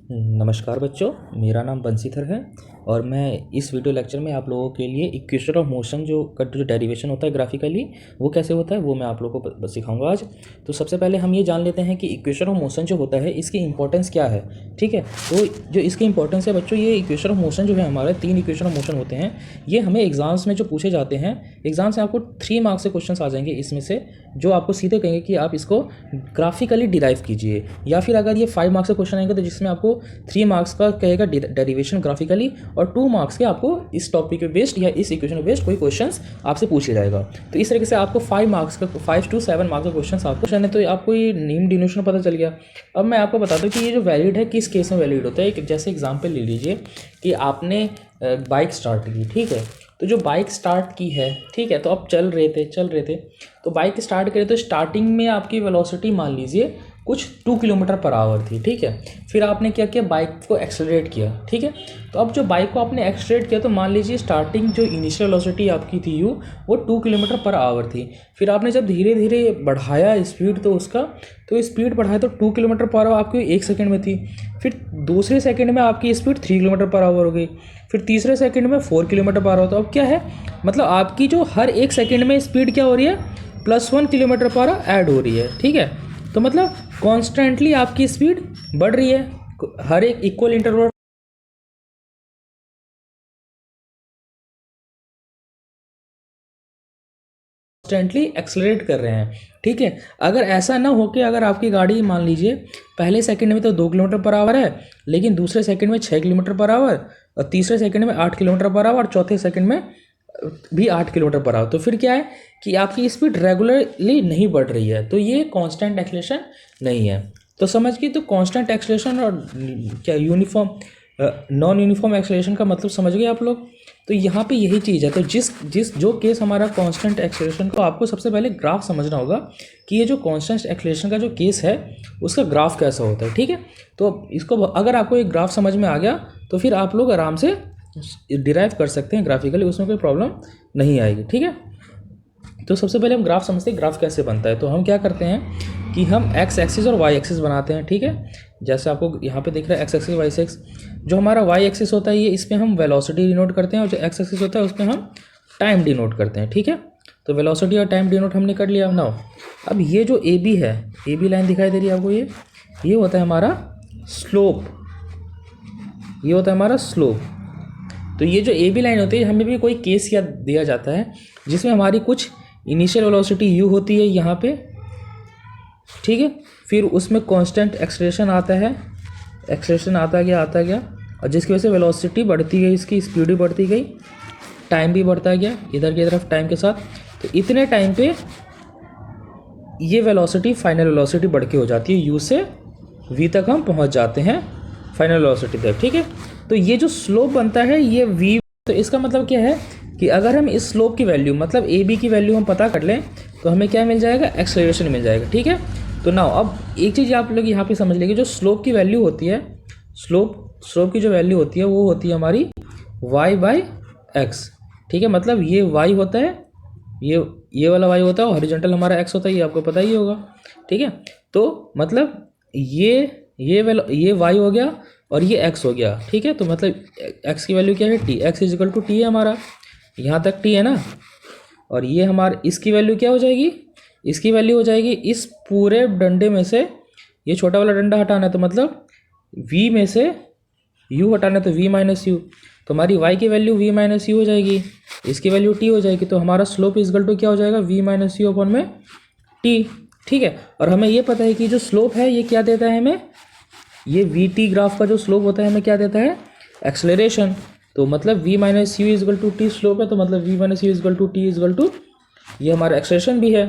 नमस्कार बच्चों, मेरा नाम बंसीधर है और मैं इस वीडियो लेक्चर में आप लोगों के लिए इक्वेशन ऑफ मोशन जो डेरिवेशन होता है ग्राफिकली, वो कैसे होता है वो मैं आप लोगों को सिखाऊंगा आज। तो सबसे पहले हम ये जान लेते हैं कि इक्वेशन ऑफ मोशन जो होता है इसकी इंपॉर्टेंस क्या है। ठीक है, तो जो इसकी इंपॉर्टेंस है बच्चों, ये इक्वेशन ऑफ मोशन जो है हमारे 3 इक्वेशन ऑफ मोशन होते हैं। ये हमें एग्जाम्स में जो पूछे जाते हैं, एग्जाम से आपको 3 मार्क्स से क्वेश्चन आ जाएंगे इसमें से, जो आपको सीधे कहेंगे कि आप इसको ग्राफिकली डिराइव कीजिए। या फिर अगर ये 5 मार्क्स का क्वेश्चन आएंगे तो जिसमें आपको 3 मार्क्स का कहेगा डेरिवेशन ग्राफिकली और 2 मार्क्स के आपको इस टॉपिक पे बेस्ड या इस इक्वेशन पे बेस्ड कोई क्वेश्चंस आपसे पूछे जाएगा। तो इस तरीके से आपको 5 मार्क्स का 5 to 7 मार्क्स का क्वेश्चन आपको है। तो आपको ये नेम डिनोशन पता चल गया। अब मैं आपको बता दूं कि ये जो वैलिड है किस केस में वैलिड होता है। जैसे एग्जाम्पल ले लीजिए कि आपने बाइक स्टार्ट की, ठीक है, तो जो बाइक स्टार्ट की है, ठीक है, तो आप चल रहे थे तो बाइक स्टार्ट करें तो स्टार्टिंग में आपकी वेलोसिटी मान लीजिए कुछ 2 किलोमीटर पर आवर थी, ठीक है। फिर आपने क्या किया, बाइक को एक्सेलरेट किया, ठीक है। तो अब जो बाइक को आपने एक्सेलरेट किया तो मान लीजिए स्टार्टिंग जो इनिशियल वेलोसिटी आपकी थी यू, वो 2 किलोमीटर पर आवर थी। फिर आपने जब धीरे धीरे बढ़ाया स्पीड तो उसका, तो स्पीड बढ़ाया तो 2 किलोमीटर पर आवर आपकी 1 सेकेंड में थी। फिर दूसरे सेकेंड में आपकी स्पीड 3 किलोमीटर पर आवर हो गई। फिर तीसरे सेकेंड में 4 किलोमीटर पर आवर। तो अब क्या है, मतलब आपकी जो हर 1 सेकेंड में स्पीड क्या हो रही है, +1 किलोमीटर पर आवर ऐड हो रही है, ठीक है। तो मतलब कॉन्स्टेंटली आपकी स्पीड बढ़ रही है हर एक इक्वल इंटरवल कॉन्स्टेंटली एक्सलरेट कर रहे हैं, ठीक है। अगर ऐसा ना हो कि अगर आपकी गाड़ी मान लीजिए पहले सेकंड में तो 2 किलोमीटर पर आवर है, लेकिन दूसरे सेकंड में 6 किलोमीटर पर आवर और तीसरे सेकंड में 8 किलोमीटर पर आवर और चौथे सेकंड में भी 8 किलोमीटर पर आवर, तो फिर क्या है कि आपकी स्पीड रेगुलरली नहीं बढ़ रही है, तो ये कांस्टेंट एक्सेलरेशन नहीं है। तो समझ गए, तो कांस्टेंट एक्सेलरेशन और क्या यूनिफॉर्म नॉन यूनिफॉर्म एक्सेलरेशन का मतलब समझ गए आप लोग। तो यहाँ पे यही चीज़ है। तो जिस जो केस हमारा कांस्टेंट एक्सेलरेशन को, आपको सबसे पहले ग्राफ समझना होगा कि ये जो कांस्टेंट एक्सेलरेशन का जो केस है उसका ग्राफ कैसा होता है, ठीक है। तो इसको अगर आपको एक ग्राफ समझ में आ गया तो फिर आप लोग आराम से डिराइव कर सकते हैं ग्राफिकली, उसमें कोई प्रॉब्लम नहीं आएगी, ठीक है। तो सबसे पहले हम ग्राफ समझते हैं, ग्राफ कैसे बनता है। तो हम क्या करते हैं कि हम एक्स एक्सिस और वाई एक्सिस बनाते हैं, ठीक है। जैसे आपको यहाँ पे दिख रहा है एक्स एक्सिस वाई एक्सिस। जो हमारा वाई एक्सिस होता है ये, इस पर हम वेलोसिटी डिनोट करते हैं, और जो एक्स एक्सिस होता है उस पर हम टाइम डिनोट करते हैं, ठीक है। तो वेलोसिटी और टाइम डिनोट हमने कर लिया। नाउ अब ये जो ए बी है, ए बी लाइन दिखाई दे रही है आपको, ये होता है हमारा स्लोप, ये होता है हमारा स्लोप। तो ये जो ए बी लाइन होती है, हमें भी कोई केस या दिया जाता है जिसमें हमारी कुछ इनिशियल वेलोसिटी यू होती है यहाँ पे, ठीक है। फिर उसमें कांस्टेंट एक्सेलरेशन आता है, एक्सेलरेशन आता गया और जिसकी वजह से वेलोसिटी बढ़ती गई, इसकी स्पीड भी बढ़ती गई, टाइम भी बढ़ता गया इधर की तरफ टाइम के साथ। तो इतने टाइम पे ये वेलोसिटी फाइनल वेलोसिटी बढ़ के हो जाती है, यू से वी तक हम पहुँच जाते हैं फाइनल वेलोसिटी तक, ठीक है। तो ये जो स्लोप बनता है ये वी, तो इसका मतलब क्या है कि अगर हम इस स्लोप की वैल्यू, मतलब ए बी की वैल्यू हम पता कर लें तो हमें क्या मिल जाएगा, एक्सेलरेशन मिल जाएगा, ठीक है। तो नाउ अब एक चीज़ आप लोग यहाँ पे समझ लेंगे, जो स्लोप की वैल्यू होती है, स्लोप की जो वैल्यू होती है वो होती है हमारी y/x, ठीक है। मतलब ये y होता है, ये वाला y होता है और हॉरिजॉन्टल हमारा x होता है, ये आपको पता ही होगा, ठीक है। तो मतलब ये y हो गया और ये x हो गया, ठीक है। तो मतलब x की वैल्यू क्या है, t, x is equal to t है हमारा, यहाँ तक t है ना। और ये हमारा, इसकी वैल्यू क्या हो जाएगी, इसकी वैल्यू हो जाएगी, इस पूरे डंडे में से ये छोटा वाला डंडा हटाना है तो मतलब v में से u हटाना है तो v-u, तो हमारी y की वैल्यू v-u हो जाएगी, इसकी वैल्यू t हो जाएगी। तो हमारा स्लोप इजिकल टू क्या हो जाएगा, v-u अपॉन में t, ठीक है। और हमें ये पता है कि जो स्लोप है ये क्या देता है हमें, ये vt ग्राफ का जो स्लोप होता है हमें क्या देता है, एक्सेलरेशन। तो मतलब v-u is equal to T slope है, तो मतलब v-u is equal to t is equal to ये हमारा एक्सेलरेशन भी है,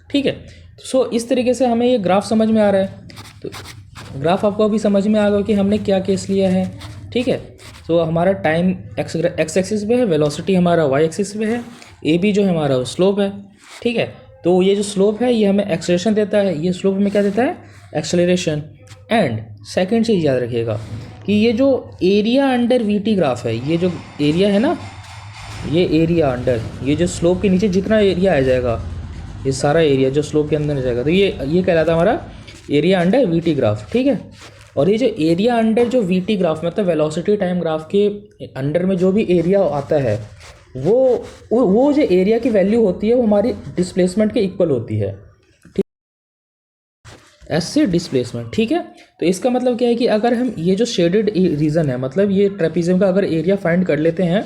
ठीक है। सो इस तरीके से हमें ये ग्राफ समझ में आ रहा है। तो ग्राफ आपको अभी समझ में आ गया कि हमने क्या केस लिया है, ठीक है। तो हमारा टाइम एक्स एक्सिस पे है, वेलोसिटी हमारा वाई एक्सिस पे है, ए बी जो है हमारा स्लोप है, ठीक है। तो ये जो स्लोप है ये हमें एक्सेलरेशन देता है, ये स्लोप हमें क्या देता है, एक्सेलरेशन। एंड सेकेंड चीज़ याद रखिएगा कि ये जो area under v t graph है, ये जो एरिया है ना, ये एरिया अंडर, ये जो स्लोप के नीचे जितना एरिया आ जाएगा, ये सारा एरिया जो स्लोप के अंदर आ जाएगा, तो ये कहलाता है हमारा area under v t graph, ठीक है। और ये जो एरिया अंडर जो वी टी ग्राफ मतलब वेलोसिटी टाइम ग्राफ के अंडर में जो भी एरिया आता है वो जो एरिया की वैल्यू होती है वो हमारी डिस्प्लेसमेंट के इक्वल होती है, ठीक, एस से डिस्प्लेसमेंट, ठीक है। तो इसका मतलब क्या है कि अगर हम ये जो शेडेड रीजन है मतलब ये ट्रेपीजियम का अगर एरिया फाइंड कर लेते हैं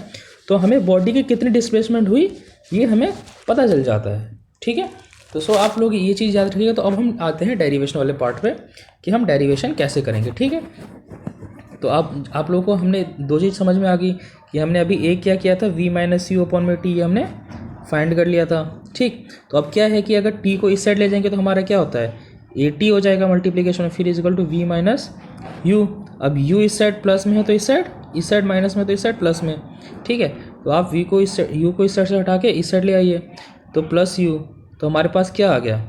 तो हमें बॉडी की कितनी डिस्प्लेसमेंट हुई ये हमें पता चल जाता है, ठीक है। तो सो आप लोग ये चीज़ याद रखिएगा। तो अब हम आते हैं डेरिवेशन वाले पार्ट पे कि हम डेरिवेशन कैसे करेंगे, ठीक है। तो आप लोगों को हमने दो चीज़ समझ में आ गई कि हमने अभी एक क्या किया था v माइनस यू अपॉन में टी, हमने फाइंड कर लिया था, ठीक। तो अब क्या है कि अगर t को इस साइड ले जाएंगे तो हमारा क्या होता है ए टी हो जाएगा मल्टीप्लीकेशन, फिर is equal to v minus u. अब u इस साइड प्लस में है तो इस साइड माइनस में तो इस साइड प्लस में, ठीक है। तो आप v को इस यू को इस साइड से हटा के इस साइड ले आइए तो प्लस यू, तो हमारे पास क्या आ गया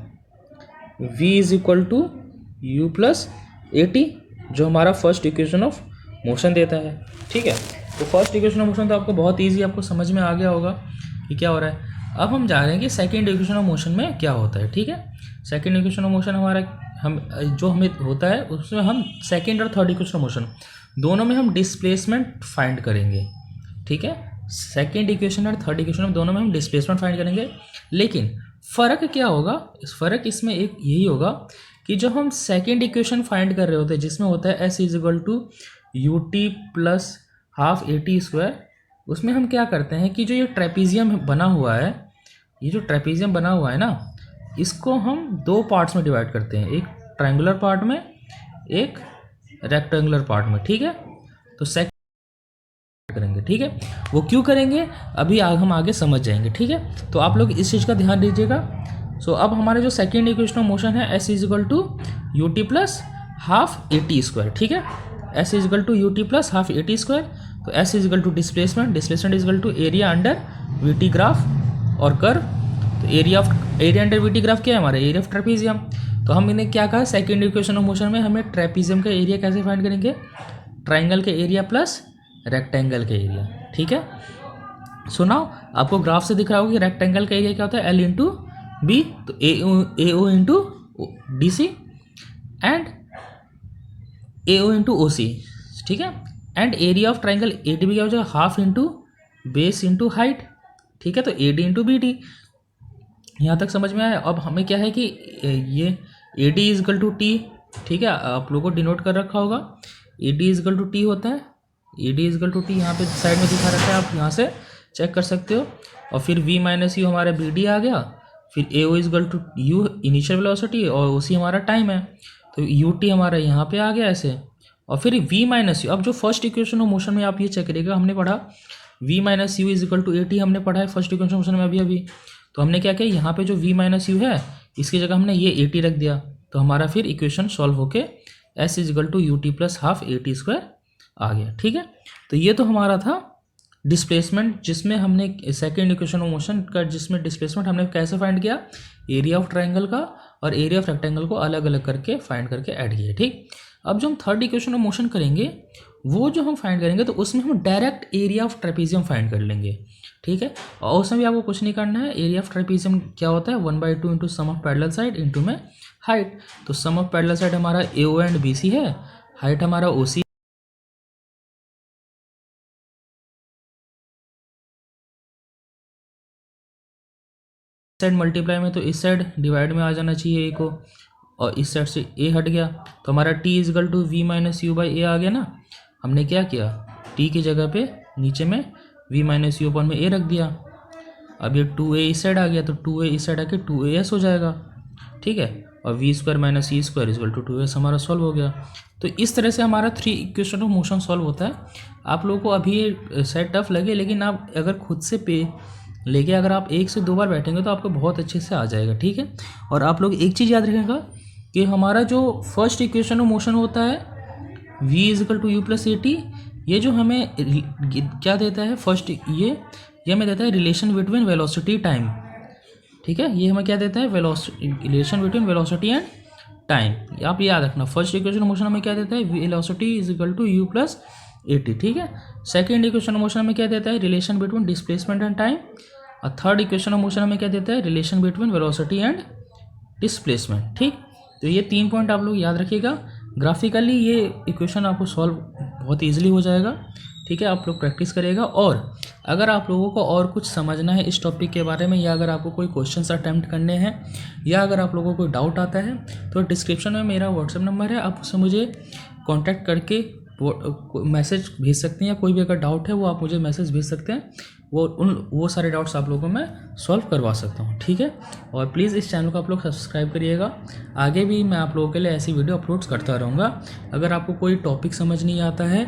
v is equal to u plus a t, जो हमारा फर्स्ट इक्वेशन ऑफ मोशन देता है, ठीक है। तो फर्स्ट इक्वेशन ऑफ मोशन तो आपको बहुत इजी आपको समझ में आ गया होगा कि क्या हो रहा है। अब हम जा रहे हैं कि सेकंड इक्वेशन ऑफ मोशन में क्या होता है, ठीक है। सेकंड इक्वेशन ऑफ मोशन हमारा हमें होता है उसमें हम सेकंड और थर्ड इक्वेशन ऑफ मोशन दोनों में हम डिस्प्लेसमेंट फाइंड करेंगे, ठीक है। सेकंड इक्वेशन और थर्ड इक्वेशन दोनों में हम डिस्प्लेसमेंट फाइंड करेंगे, लेकिन फ़र्क क्या होगा, फ़र्क इसमें एक यही होगा कि जो हम सेकंड इक्वेशन फाइंड कर रहे होते हैं जिसमें होता है s is equal to u t plus half a t square, उसमें हम क्या करते हैं कि जो ये ट्रेपीजियम बना हुआ है, ये जो ट्रेपीजियम बना हुआ है ना, इसको हम दो पार्ट्स में डिवाइड करते हैं, एक ट्रायंगुलर पार्ट में एक रेक्टेंगुलर पार्ट में, ठीक है। तो सेकंड करेंगे, ठीक है। वो क्यों करेंगे अभी हम आगे समझ जाएंगे, ठीक है। तो आप लोग इस चीज़ का ध्यान दीजिएगा। सो अब हमारे जो सेकेंड इक्वेशन ऑफ मोशन है s is equal to u t plus half a t square, ठीक है। S is equal to u t plus half a t square. तो s is equal to displacement is equal to area under v t graph और कर्व। तो area under v t graph क्या है हमारा area of trapezium. तो हम इन्हें क्या कहा सेकेंड इक्वेशन ऑफ मोशन में हमें ट्रेपीजियम का एरिया कैसे फाइंड करेंगे, ट्राइंगल के एरिया प्लस रेक्टेंगल का एरिया, ठीक है। सो नाउ आपको ग्राफ से दिख रहा होगा कि रेक्टेंगल का एरिया क्या होता है एल इंटू बी, तो A O into D C and A O into O C, ठीक है। And area of triangle A D B क्या हो जाएगा half into base into height, ठीक है। तो A D into B D, यहाँ तक समझ में आया। अब हमें क्या है कि ये a d is equal to t, ठीक है। आप लोगों को डिनोट कर रखा होगा a d is equal to t होता है, a d is equal to t यहाँ पे साइड में दिखा रखा है, आप यहाँ से चेक कर सकते हो। और फिर v माइनस यू हमारा बी डी आ गया, फिर A O is equal to u initial velocity और उसी हमारा टाइम है, तो यू टी हमारा यहाँ पे आ गया ऐसे। और फिर v माइनस यू, अब जो फर्स्ट इक्वेशन ऑफ मोशन में आप ये चेक करिएगा, हमने पढ़ा v minus u is equal to a t, हमने पढ़ा है फर्स्ट इक्वेशन मोशन में अभी। तो हमने क्या किया यहाँ पे जो v माइनस यू है इसकी जगह हमने ये ए टी रख दिया, तो हमारा फिर इक्वेशन सॉल्व होके s is equal to u t plus half a t square आ गया, ठीक है। तो ये तो हमारा था डिस्प्लेसमेंट, जिसमें हमने सेकेंड इक्वेशन ऑफ मोशन का जिसमें डिस्प्लेसमेंट हमने कैसे फाइंड किया, एरिया ऑफ ट्रायंगल का और एरिया ऑफ रेक्टेंगल को अलग अलग करके फाइंड करके ऐड किया, ठीक। अब जो हम थर्ड इक्वेशन ऑफ मोशन करेंगे वो जो हम फाइंड करेंगे तो उसमें हम direct area of trapezium find कर लेंगे, ठीक है। और उसमें भी आपको कुछ नहीं करना है, एरिया ऑफ ट्रेपीजियम क्या होता है 1/2 into sum of parallel side into में हाइट। तो सम ऑफ पैरेलल साइड हमारा ए ओ एंड बी सी है, हाइट हमारा ओ सी साइड मल्टीप्लाई में, तो इस साइड डिवाइड में आ जाना चाहिए ए को, और इस साइड से ए हट गया, तो हमारा t is equal to v minus u by a आ गया ना। हमने क्या किया टी की जगह पे नीचे में वी माइनस यू अपॉन में ए रख दिया। अब ये 2a इस साइड आ गया तो 2a इस साइड आके 2as हो जाएगा, ठीक है। और v square minus e square is equal to 2s हमारा सॉल्व हो गया। तो इस तरह से हमारा 3 इक्वेशन ऑफ मोशन सॉल्व होता है। आप लोगों को अभी ये शायद टफ लगे, लेकिन आप अगर खुद से लेके अगर आप 1 से 2 बार बैठेंगे तो आपको बहुत अच्छे से आ जाएगा, ठीक है। और आप लोग एक चीज़ याद रखिएगा कि हमारा जो फर्स्ट इक्वेशन ऑफ मोशन होता है v is equal to u plus a t, ये जो हमें क्या देता है फर्स्ट ये हमें देता है रिलेशन बिटवीन वेलोसिटी टाइम, ठीक है। ये हमें क्या देता है relation between velocity and time. आप याद रखना फर्स्ट इक्वेशन ऑफ मोशन हमें क्या देता है velocity is equal to u plus a t, ठीक है। सेकेंड इक्वेशन ऑफ मोशन हमें क्या देता है relation between displacement and time, और थर्ड इक्वेशन ऑफ मोशन हमें क्या देता है relation between velocity and displacement, ठीक। तो ये 3 पॉइंट आप लोग याद रखिएगा। ग्राफिकली ये इक्वेशन आपको सॉल्व बहुत ईजिली हो जाएगा। ठीक है, आप लोग प्रैक्टिस करिएगा। और अगर आप लोगों को और कुछ समझना है इस टॉपिक के बारे में, या अगर आपको कोई क्वेश्चंस अटेम्प्ट करने हैं, या अगर आप लोगों को कोई डाउट आता है, तो डिस्क्रिप्शन में मेरा व्हाट्सएप नंबर है, आप उससे मुझे कांटेक्ट करके मैसेज भेज सकते हैं, या कोई भी अगर डाउट है वो आप मुझे मैसेज भेज सकते हैं। वो सारे डाउट्स आप लोगों को मैं सॉल्व करवा सकता हूँ। ठीक है, और प्लीज़ इस चैनल को आप लोग सब्सक्राइब करिएगा। आगे भी मैं आप लोगों के लिए ऐसी वीडियो अपलोड्स करता रहूँगा। अगर आपको कोई टॉपिक समझ नहीं आता है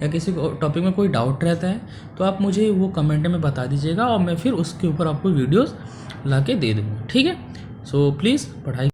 या किसी टॉपिक में कोई डाउट रहता है, तो आप मुझे वो कमेंट में बता दीजिएगा, और मैं फिर उसके ऊपर आपको वीडियोज़ ला के दे दूँगा। ठीक है, सो प्लीज़ पढ़ाई